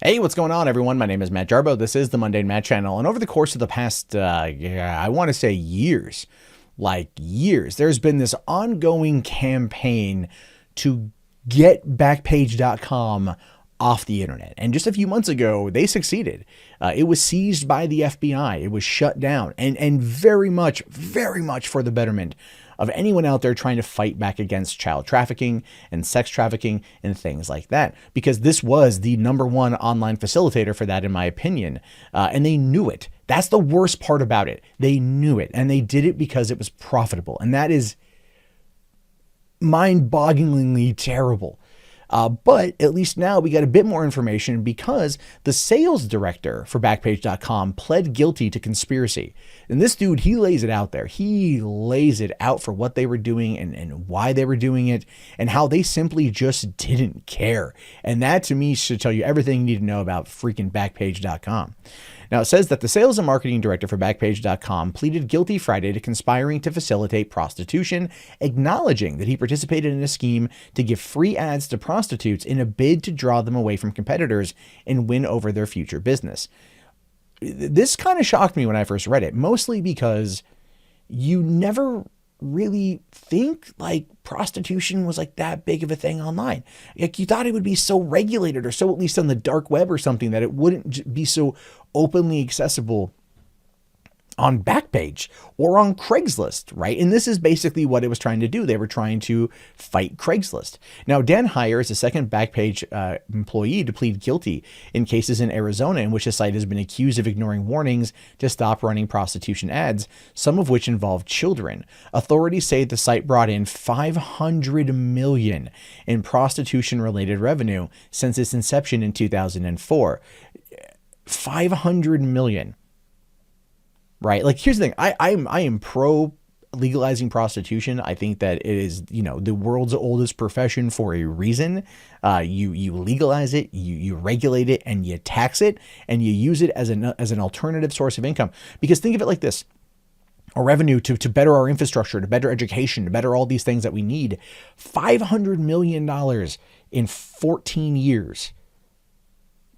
Hey, what's going on, everyone? My name is Matt Jarbo. This is the Mundane Matt channel. And over the course of the past, I want to say years, there's been this ongoing campaign to get Backpage.com off the internet. And just a few months ago, they succeeded. It was seized by the FBI. It was shut down, and very much for the betterment of anyone out there trying to fight back against child trafficking and sex trafficking and things like that, because this was the #1 online facilitator for that, in my opinion. And they knew it. That's the worst part about it. They knew it, and they did it because it was profitable. And that is mind-bogglingly terrible. But at least now we got a bit more information, because the sales director for Backpage.com pled guilty to conspiracy. And this dude, he lays it out there. He lays it out for what they were doing and why they were doing it, and how they simply just didn't care. And that, to me, should tell you everything you need to know about freaking Backpage.com. Now, it says that the sales and marketing director for Backpage.com pleaded guilty Friday to conspiring to facilitate prostitution, acknowledging that he participated in a scheme to give free ads to prostitutes in a bid to draw them away from competitors and win over their future business. This kind of shocked me when I first read it, mostly because you never really think like prostitution was like that big of a thing online. Like, you thought it would be so regulated, or so at least on the dark web or something, that it wouldn't be so openly accessible on Backpage or on Craigslist, right? And this is basically what it was trying to do. They were trying to fight Craigslist. Now, Dan Hyer is the second Backpage employee to plead guilty in cases in Arizona in which the site has been accused of ignoring warnings to stop running prostitution ads, some of which involve children. Authorities say the site brought in $500 million in prostitution-related revenue since its inception in 2004. $500 million. Right? Like, here's the thing. I am pro legalizing prostitution. I think that it is, the world's oldest profession for a reason. You legalize it, you regulate it, and you tax it, and you use it as an alternative source of income. Because think of it like this: our revenue to better our infrastructure, to better education, to better all these things that we need. $500 million in 14 years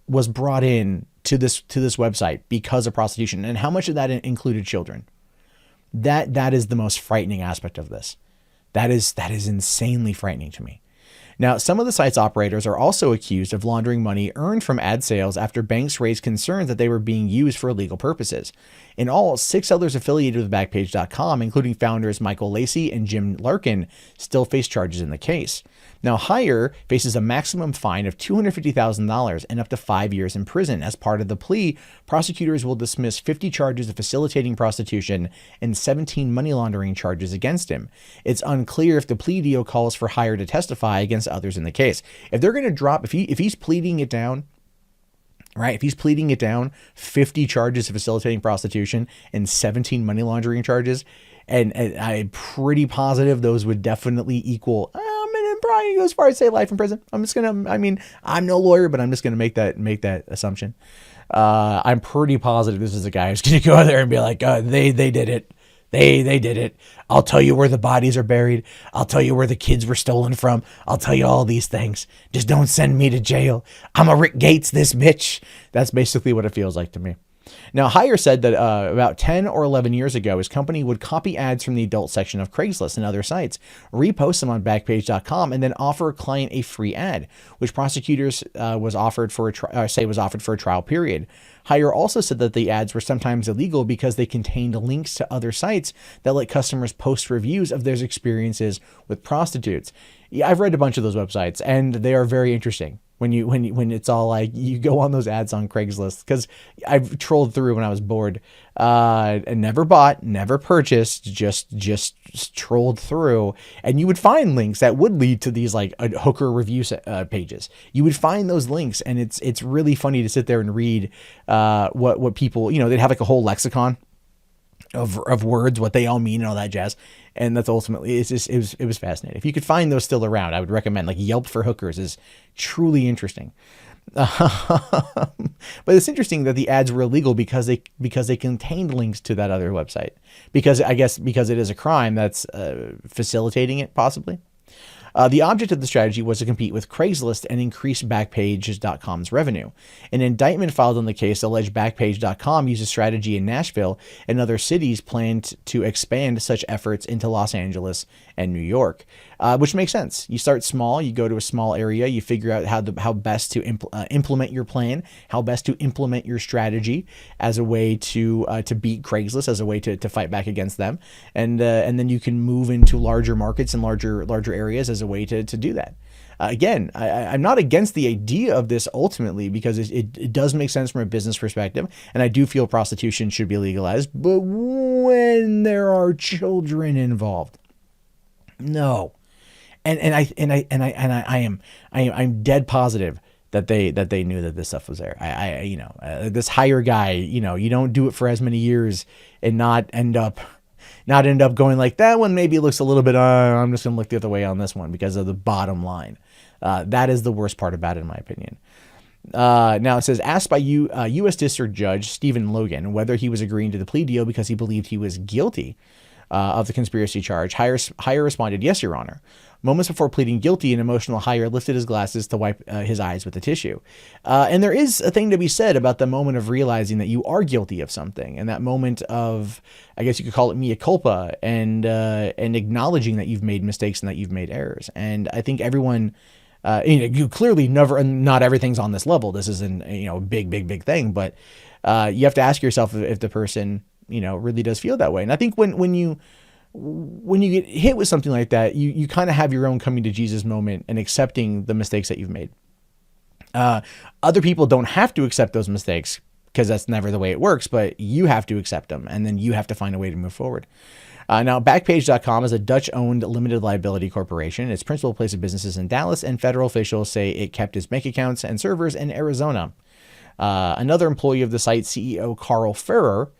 was brought in to this website because of prostitution. And how much of that included children? That is the most frightening aspect of this. That is insanely frightening to me. Now, some of the site's operators are also accused of laundering money earned from ad sales after banks raised concerns that they were being used for illegal purposes. In all, 6 others affiliated with Backpage.com, including founders Michael Lacey and Jim Larkin, still face charges in the case. Now, Hyer faces a maximum fine of $250,000 and up to 5 years in prison. As part of the plea, prosecutors will dismiss 50 charges of facilitating prostitution and 17 money laundering charges against him. It's unclear if the plea deal calls for Hyer to testify against others in the case. If they're going to drop, if he's pleading it down, right? If he's pleading it down, 50 charges of facilitating prostitution and 17 money laundering charges, and I'm pretty positive those would definitely equal. And probably go as far as say life in prison. I'm no lawyer, but I'm just gonna make that assumption. I'm pretty positive this is a guy who's gonna go out there and be like, they did it. They did it. I'll tell you where the bodies are buried. I'll tell you where the kids were stolen from. I'll tell you all these things. Just don't send me to jail. I'm a Rick Gates, this bitch. That's basically what it feels like to me. Now, Hyer said that about 10 or 11 years ago, his company would copy ads from the adult section of Craigslist and other sites, repost them on Backpage.com, and then offer a client a free ad, which prosecutors was offered for a trial period. Hyer also said that the ads were sometimes illegal because they contained links to other sites that let customers post reviews of their experiences with prostitutes. Yeah, I've read a bunch of those websites, and they are very interesting. When it's all like, you go on those ads on Craigslist, because I've trolled through when I was bored, and never bought, never purchased, just trolled through, and you would find links that would lead to these like hooker review pages. You would find those links, and it's really funny to sit there and read what people, they'd have like a whole lexicon of words, what they all mean and all that jazz. And that's ultimately, it was fascinating. If you could find those still around, I would recommend, like, Yelp for hookers is truly interesting. But it's interesting that the ads were illegal because they contained links to that other website, because it is a crime that's facilitating it, possibly. The object of the strategy was to compete with Craigslist and increase Backpage.com's revenue. An indictment filed on the case alleged Backpage.com used a strategy in Nashville and other cities planned to expand such efforts into Los Angeles and New York, which makes sense. You start small, you go to a small area, you figure out how best to implement your plan, how best to implement your strategy as a way to beat Craigslist, as a way to fight back against them, and then you can move into larger markets and larger areas as a way to do that. Again, I'm not against the idea of this ultimately, because it does make sense from a business perspective, and I do feel prostitution should be legalized. But when there are children involved, no. I'm dead positive that they knew that this stuff was there. This Hyer guy, you don't do it for as many years and not end up going like, that one maybe looks a little bit, I'm just gonna look the other way on this one because of the bottom line. That is the worst part about it, in my opinion. Now it says, asked by U.S. District Judge Stephen Logan whether he was agreeing to the plea deal because he believed he was guilty of the conspiracy charge, Hyer responded, "Yes, Your Honor." Moments before pleading guilty, an emotional Hyer lifted his glasses to wipe his eyes with a tissue. And there is a thing to be said about the moment of realizing that you are guilty of something, and that moment of, I guess you could call it mea culpa, and acknowledging that you've made mistakes and that you've made errors. And I think everyone, you clearly not everything's on this level. This isn't a big thing, but you have to ask yourself if the person really does feel that way. And I think when you get hit with something like that, you kind of have your own coming to Jesus moment and accepting the mistakes that you've made. Other people don't have to accept those mistakes because that's never the way it works, but you have to accept them, and then you have to find a way to move forward. Now, Backpage.com is a Dutch-owned limited liability corporation. Its principal place of business is in Dallas, and federal officials say it kept its bank accounts and servers in Arizona. Another employee of the site, CEO Carl Ferrer,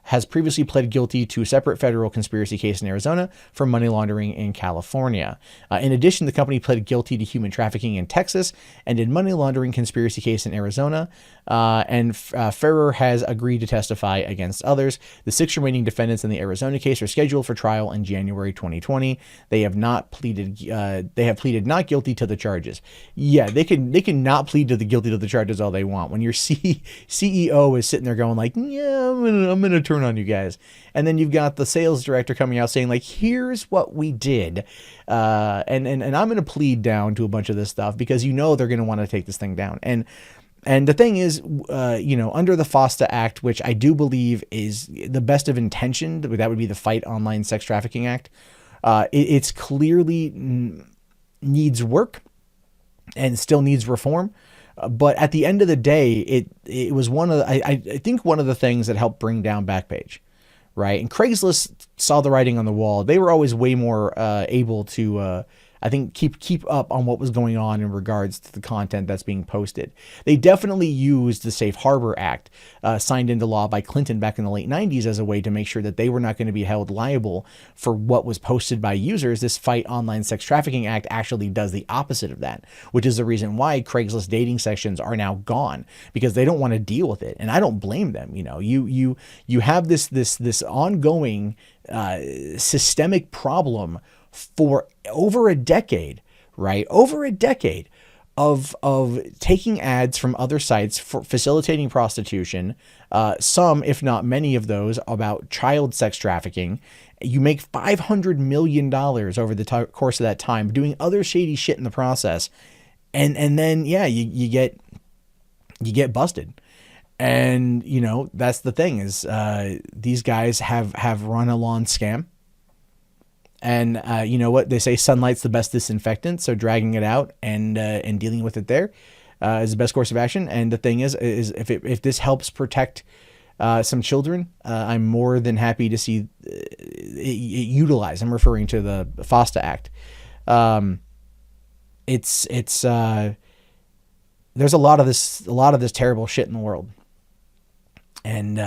has previously pled guilty to a separate federal conspiracy case in Arizona for money laundering in California. In addition, the company pled guilty to human trafficking in Texas and in money laundering conspiracy case in Arizona. Ferrer has agreed to testify against others. The 6 remaining defendants in the Arizona case are scheduled for trial in January 2020. They have pleaded not guilty to the charges. Yeah, they can not plead guilty to the charges all they want. When your CEO is sitting there going like, yeah, I'm gonna turn on you guys, and then you've got the sales director coming out saying like, here's what we did, and I'm gonna plead down to a bunch of this stuff because they're gonna want to take this thing down. And the thing is, under the FOSTA Act, which I do believe is the best of intention, that would be the Fight Online Sex Trafficking Act, it's clearly needs work and still needs reform. But at the end of the day, it was I think one of the things that helped bring down Backpage, right? And Craigslist saw the writing on the wall. They were always way more able to, I think, keep up on what was going on in regards to the content that's being posted. They definitely used the Safe Harbor Act, signed into law by Clinton back in the late 90s, as a way to make sure that they were not going to be held liable for what was posted by users. This Fight Online Sex Trafficking Act actually does the opposite of that, which is the reason why Craigslist dating sections are now gone, because they don't want to deal with it. And I don't blame them. You have this ongoing systemic problem for over a decade, right? Over a decade of taking ads from other sites for facilitating prostitution, some, if not many of those, about child sex trafficking. You make $500 million over the course of that time doing other shady shit in the process. And then, yeah, you get busted. And, that's the thing is, these guys have run a lawn scam. And you know what? They say sunlight's the best disinfectant. So dragging it out and dealing with it there is the best course of action. And the thing is if this helps protect some children, I'm more than happy to see it utilized. I'm referring to the FOSTA Act. There's a lot of this terrible shit in the world. And,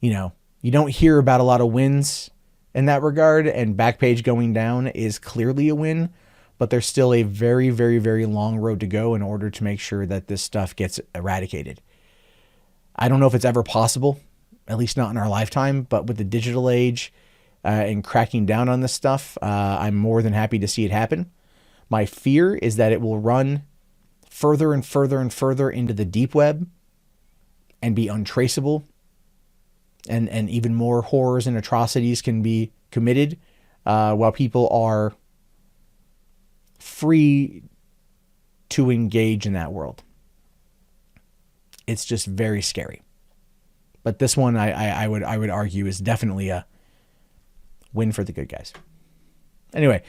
you don't hear about a lot of wins in that regard, and Backpage going down is clearly a win, but there's still a very, very, very long road to go in order to make sure that this stuff gets eradicated. I don't know if it's ever possible, at least not in our lifetime, but with the digital age, and cracking down on this stuff, I'm more than happy to see it happen. My fear is that it will run further and further and further into the deep web and be untraceable, and even more horrors and atrocities can be committed while people are free to engage in that world. It's just very scary. But this one, I would argue, is definitely a win for the good guys. Anyway,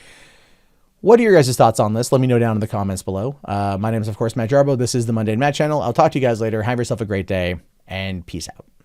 what are your guys' thoughts on this? Let me know down in the comments below. My name is, of course, Matt Jarbo. This is the Mundane Matt channel. I'll talk to you guys later. Have yourself a great day, and peace out.